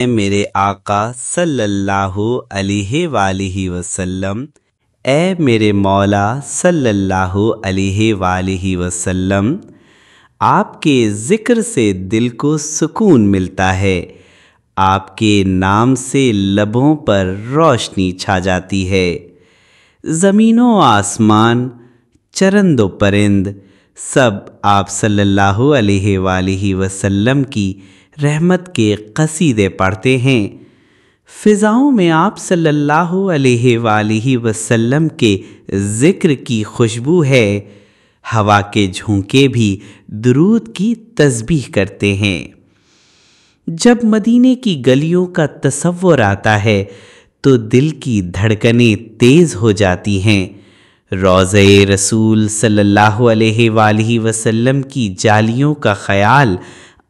میرے آقا صلی اللہ علیہ وآلہ وسلم، اے میرے مولا صلی اللہ علیہ وآلہ وسلم، آپ کے ذکر سے دل کو سکون ملتا ہے، آپ کے نام سے لبوں پر روشنی چھا جاتی ہے۔ زمین و آسمان، چرند و پرند، سب آپ صلی اللہ علیہ وآلہ وسلم کی رحمت کے قصیدے پڑھتے ہیں۔ فضاؤں میں آپ صلی اللہ علیہ وآلہ وسلم کے ذکر کی خوشبو ہے، ہوا کے جھونکے بھی درود کی تسبیح کرتے ہیں۔ جب مدینے کی گلیوں کا تصور آتا ہے تو دل کی دھڑکنیں تیز ہو جاتی ہیں۔ روضہ رسول صلی اللہ علیہ وآلہ وسلم کی جالیوں کا خیال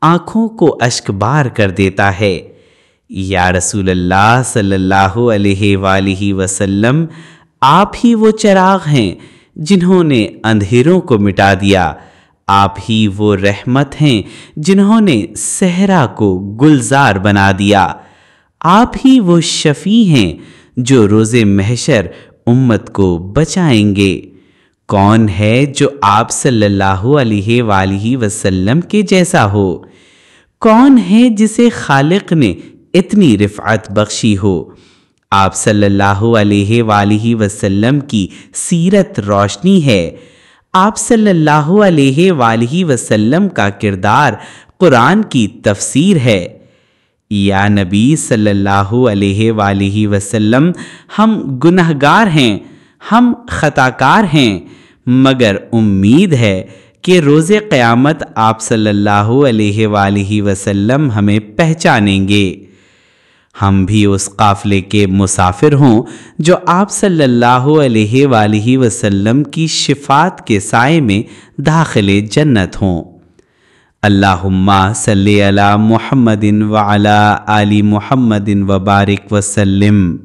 آنکھوں کو اشکبار کر دیتا ہے۔ یا رسول اللہ صلی اللہ علیہ وآلہ وسلم، آپ ہی وہ چراغ ہیں جنہوں نے اندھیروں کو مٹا دیا، آپ ہی وہ رحمت ہیں جنہوں نے صحرا کو گلزار بنا دیا، آپ ہی وہ شفیع ہیں جو روز محشر امت کو بچائیں گے۔ کون ہے جو آپ صلی اللہ علیہ وآلہ وسلم کے جیسا ہو؟ کون ہے جسے خالق نے اتنی رفعت بخشی ہو؟ آپ صلی اللہ علیہ وآلہ وسلم کی سیرت روشنی ہے، آپ صلی اللہ علیہ وآلہ وسلم کا کردار قرآن کی تفسیر ہے۔ یا نبی صلی اللہ علیہ وآلہ وسلم، ہم گنہگار ہیں، ہم خطاکار ہیں، مگر امید ہے کہ روز قیامت آپ صلی اللہ علیہ وآلہ وسلم ہمیں پہچانیں گے، ہم بھی اس قافلے کے مسافر ہوں جو آپ صلی اللہ علیہ وآلہ وسلم کی شفاعت کے سائے میں داخل جنت ہوں۔ اللہم صلی علی محمد وعلی آل محمد وبارک وسلم۔